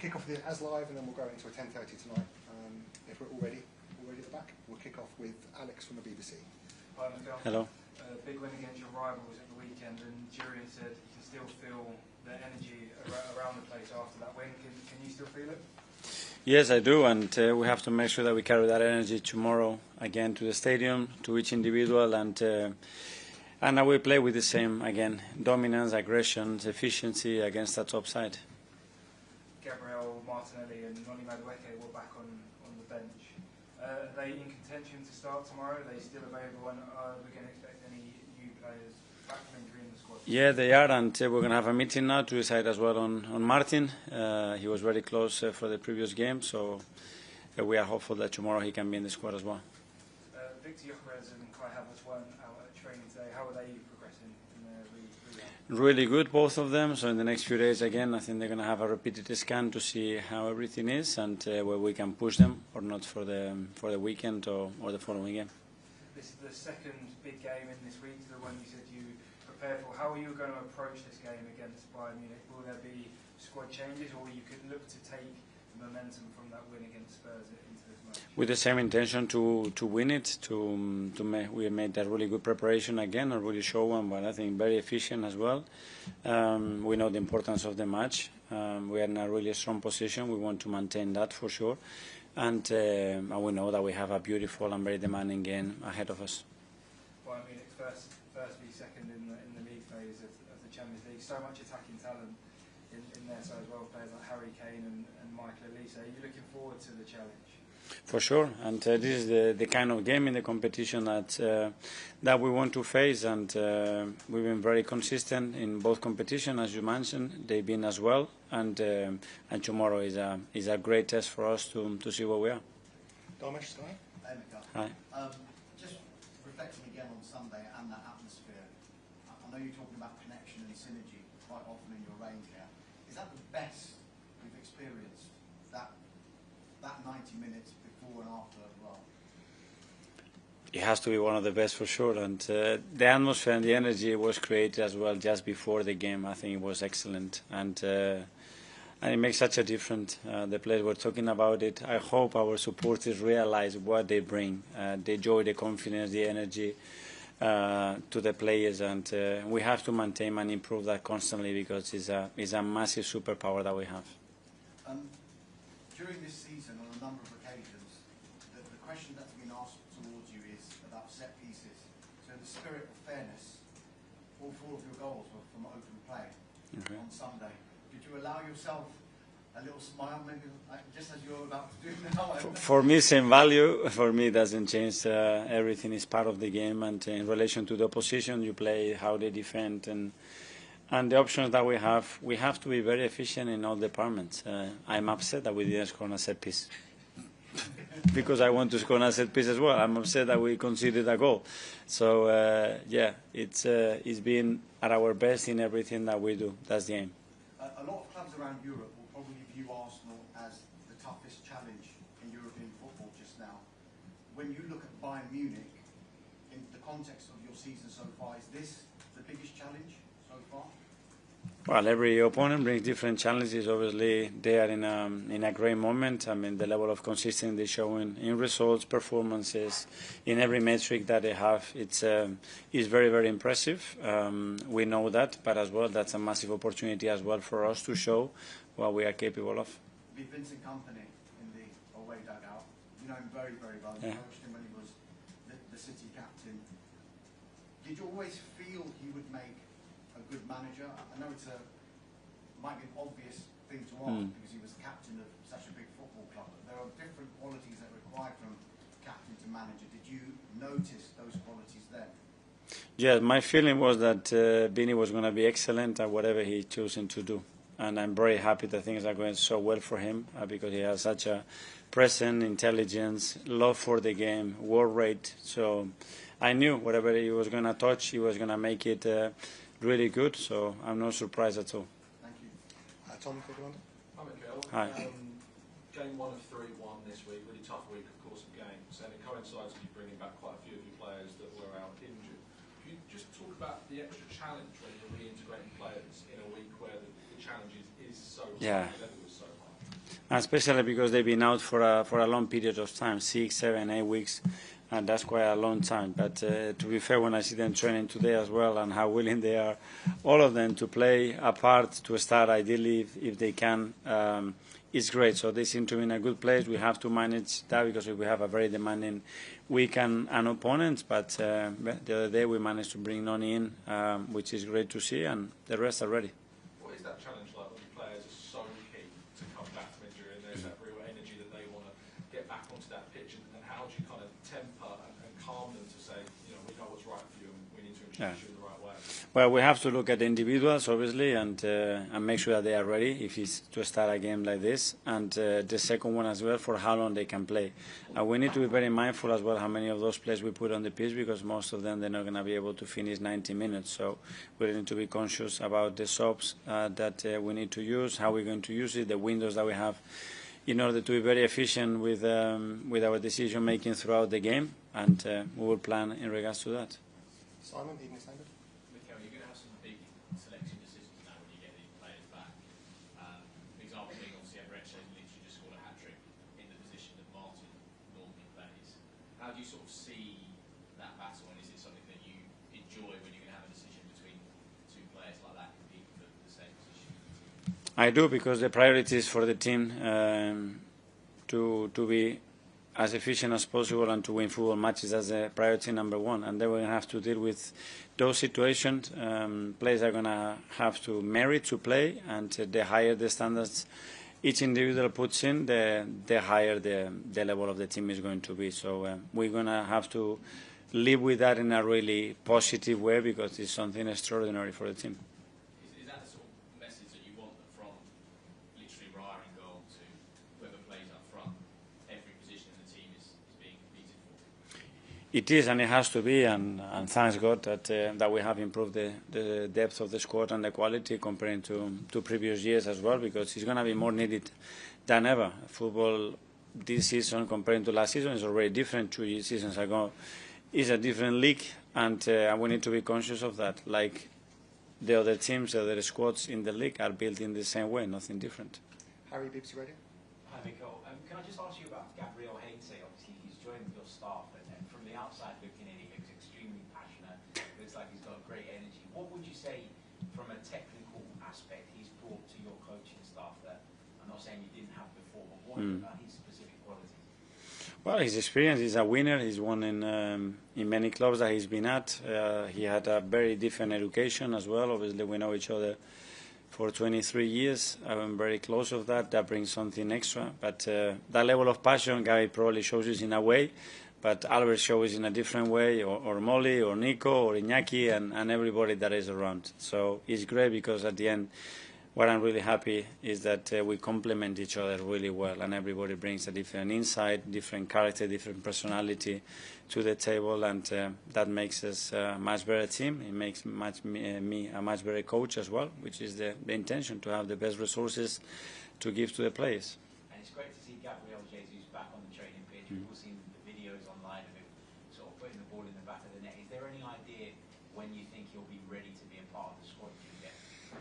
kick off with as live, and then we'll go into a 10:30 tonight. If we're all ready at the back, we'll kick off with Alex from the BBC. Hi, Mikel. Hello. Big win against your rivals at the weekend, and Julian said you can still feel the energy around the place after that win. Can you still feel it? Yes, I do, and we have to make sure that we carry that energy tomorrow again to the stadium, to each individual, and I will play with the same again dominance, aggression, efficiency against that top side. Gabriel Martinelli and Noni Madueke were back on the bench. Are they in contention to start tomorrow? Are they still available, and are we going to expect any new players back from injury in the squad? Yeah, they are, and we're going to have a meeting now to decide as well on Martin. He was very close for the previous game, so we are hopeful that tomorrow he can be in the squad as well. Victor Gyökeres and Kai Havertz weren't out at training today. How are they progressing in their rehab? Really good, both of them. So in the next few days, again, I think they're going to have a repeated scan to see how everything is and where we can push them or not for the weekend or the following game. This is the second big game in this week, the one you said you prepared for. How are you going to approach this game against Bayern Munich? Will there be squad changes, or you could look to take the momentum from that win against Spurs into this match? With the same intention to win it, we made that really good preparation again, a really show one, but I think very efficient as well. We know the importance of the match. We are in a really strong position. We want to maintain that for sure, and we know that we have a beautiful and very demanding game ahead of us. Bayern Munich first v second in the league phase of the Champions League. So much attacking talent in there, so as well players like Harry Kane and Mikel Arteta. Are you looking forward to the challenge? For sure, and this is the kind of game in the competition that we want to face, and we've been very consistent in both competitions, as you mentioned. They've been as well, and tomorrow is a great test for us to see where we are. Darmesh, Sky. Hi. Just reflecting again on Sunday and that atmosphere. I know you're talking about connection and synergy quite often in your range here. Is that the best you've experienced? That 90 minutes before and after as well? It has to be one of the best for sure, and the atmosphere and the energy was created as well just before the game. I think it was excellent, and it makes such a difference. The players were talking about it. I hope our supporters realize what they bring, the joy, the confidence, the energy to the players, and we have to maintain and improve that constantly because it's a massive superpower that we have. During this season, on a number of occasions, the question that's been asked towards you is about set pieces. So in the spirit of fairness, all 4 of your goals were from open play on Sunday. Did you allow yourself a little smile, maybe just as you're about to do now? For me, same value. For me, it doesn't change. Everything is part of the game, and in relation to the opposition, you play how they defend and the options that we have to be very efficient in all departments. I'm upset that we didn't score on a set piece because I want to score on a set piece as well. I'm upset that we conceded a goal. So yeah, it's been at our best in everything that we do. That's the aim. A lot of clubs around Europe will probably view Arsenal as the toughest challenge in European football just now. When you look at Bayern Munich, in the context of your season so far, is this the biggest challenge so far? Well, every opponent brings different challenges. Obviously, they are in a great moment. I mean, the level of consistency they show in results, performances, in every metric that they have, it's very, very impressive. We know that, but as well, that's a massive opportunity as well for us to show what we are capable of. With Vincent Kompany in the away dugout, you know him very, very well. You coached him when he was the City captain. Did you always feel he would make a good manager? I know might be an obvious thing to ask because he was captain of such a big football club, but there are different qualities that are required from captain to manager. Did you notice those qualities then? Yeah, my feeling was that Vini was going to be excellent at whatever he chosen to do, and I'm very happy that things are going so well for him because he has such a presence, intelligence, love for the game, work rate. So I knew whatever he was going to touch, he was going to make it really good, so I'm not surprised at all. Thank you. Tom, take it on. Hi, Mikel. Hi. Game 1 of 3-1 this week, really tough week, of course, of games, and it coincides with you bringing back quite a few of your players that were out injured. Can you just talk about the extra challenge when you're reintegrating players in a week where the challenge is so high, Yeah. the level is so high? especially because they've been out for a long period of time, 6, 7, 8 weeks, and that's quite a long time. But to be fair, when I see them training today as well and how willing they are, all of them, to play a part, to start ideally if they can, it's great. So they seem to be in a good place. We have to manage that because we have a very demanding week and opponents. But the other day we managed to bring Noni in, which is great to see, and the rest are ready. What is that challenge like when players are so keen to come back from injury and there's that real energy that they want to get back onto that pitch, and how do you kind of temper and calm them to say, you know, we know what's right for you and we need to introduce you in the right way? Well, we have to look at the individuals, obviously, and make sure that they are ready if it's to start a game like this. And the second one as well, for how long they can play. We need to be very mindful as well how many of those players we put on the pitch, because most of them, they're not going to be able to finish 90 minutes. So we need to be conscious about the subs that we need to use, how we're going to use it, the windows that we have, in order to be very efficient with our decision making throughout the game. And we will plan in regards to that. Simon, Evening Standard. Mikel, you're going to have some big selection decisions now when you get these players back. For example, being obviously Everett literally just scored a hat-trick in the position that Martin normally plays. How do you sort of see that battle, and is it something that you enjoy when you're going to have a decision between two players like that competing for the same position? I do, because the priority is for the team to be as efficient as possible and to win football matches as a priority number one. And then we're going to have to deal with those situations. Players are going to have to merit to play, and the higher the standards each individual puts in, the higher the level of the team is going to be. So we're going to have to live with that in a really positive way, because it's something extraordinary for the team. Is that the sort of message that you want from literally Raya in goal to whoever plays up front? Every position in the team is being competed for? It is, and it has to be, and thanks God that we have improved the depth of the squad and the quality comparing to previous years as well, because it's going to be more needed than ever. Football this season comparing to last season is already different. 2 seasons ago is a different league, and we need to be conscious of that. Like the other teams, the other squads in the league are built in the same way, nothing different. Harry, BBC Radio. Hi, Mikel. Can I just ask you about Gabriel Heinze? Obviously, he's joined your staff, and from the outside looking in, he looks extremely passionate. Looks like he's got great energy. What would you say, from a technical aspect, he's brought to your coaching staff that I'm not saying you didn't have before, but what about his specific qualities? Well, his experience, he's a winner. He's won in many clubs that he's been at. He had a very different education as well. Obviously, we know each other for 23 years. I'm very close of that. That brings something extra. But that level of passion, Gary probably shows us in a way, but Albert shows in a different way, or Molly, or Nico, or Iñaki, and everybody that is around. So it's great, because at the end, what I'm really happy is that we complement each other really well, and everybody brings a different insight, different character, different personality to the table, and that makes us a much better team. It makes me a much better coach as well, which is the intention, to have the best resources to give to the players. And it's great to see Gabriel Jesus back on the training pitch. We've all seen the videos online of him sort of putting the ball in the back of the net. Is there any idea when you think he'll be ready to be a part of the squad again?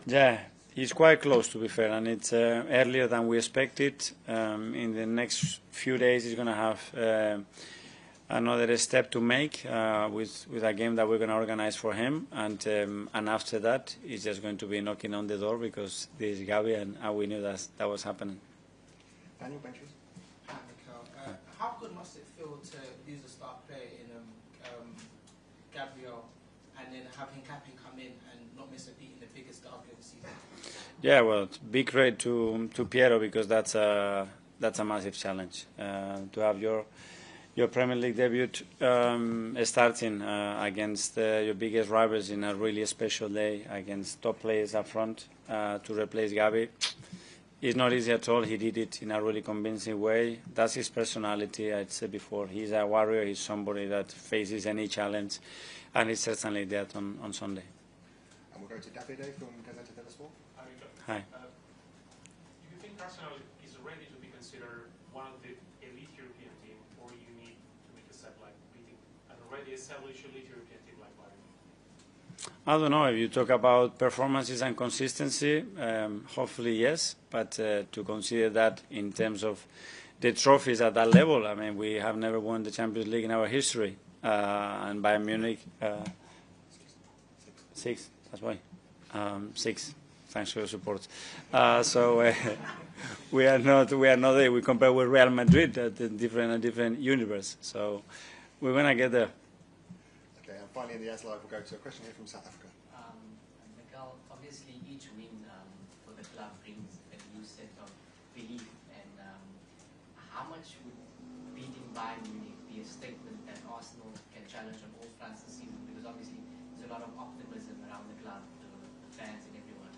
Yeah. He's quite close, to be fair, and it's earlier than we expected. In the next few days, he's going to have another step to make with a game that we're going to organize for him, and after that, he's just going to be knocking on the door, because this is Gabi, and we knew that was happening. Daniel, Benches. Hi, Mikel. How good must it feel to use a star player in Gabriel, and then having Cappy come in and not miss a beat in the biggest derby of the season? Yeah, well, big credit to Piero, because that's a massive challenge to have your Premier League debut starting against your biggest rivals in a really special day against top players up front to replace Gabi. It's not easy at all. He did it in a really convincing way. That's his personality. I'd said before, he's a warrior. He's somebody that faces any challenge, and he's certainly that on Sunday. And we'll go to Davide from Gazzetta dello Sport. Hi. Do you think Arsenal is ready to be considered one of the elite European team, or you need to make a step like beating an already established elite European team like Bayern? I don't know if you talk about performances and consistency. Hopefully, yes. But to consider that in terms of the trophies at that level, I mean, we have never won the Champions League in our history, and Bayern Munich 6. That's why 6. Thanks for your support. So we are not there. We compare with Real Madrid at a different universe. So we're gonna get there. Okay, and finally in the AS Live, we'll go to a question here from South Africa. Mikel, obviously each win for the club brings a new set of belief, and how much would beating Bayern Munich be a statement that Arsenal can challenge on all fronts this season? Because obviously there's a lot of optimism around the club, the fans and everyone.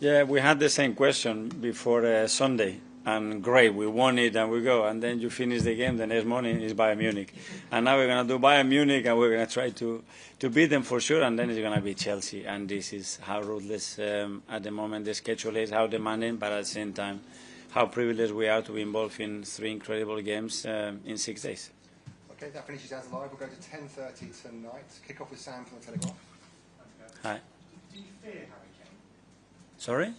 Yeah, we had the same question before Sunday. And great, we won it and we go. And then you finish the game, the next morning is Bayern Munich. And now we're going to do Bayern Munich and we're going to try to beat them for sure. And then it's going to be Chelsea. And this is how ruthless at the moment the schedule is, how demanding, but at the same time, how privileged we are to be involved in 3 incredible games in 6 days. Okay, that finishes AS Live. We'll go to 10:30 tonight. Kick off with Sam from the Telegraph. Hi. Do you fear Harry Kane? Sorry?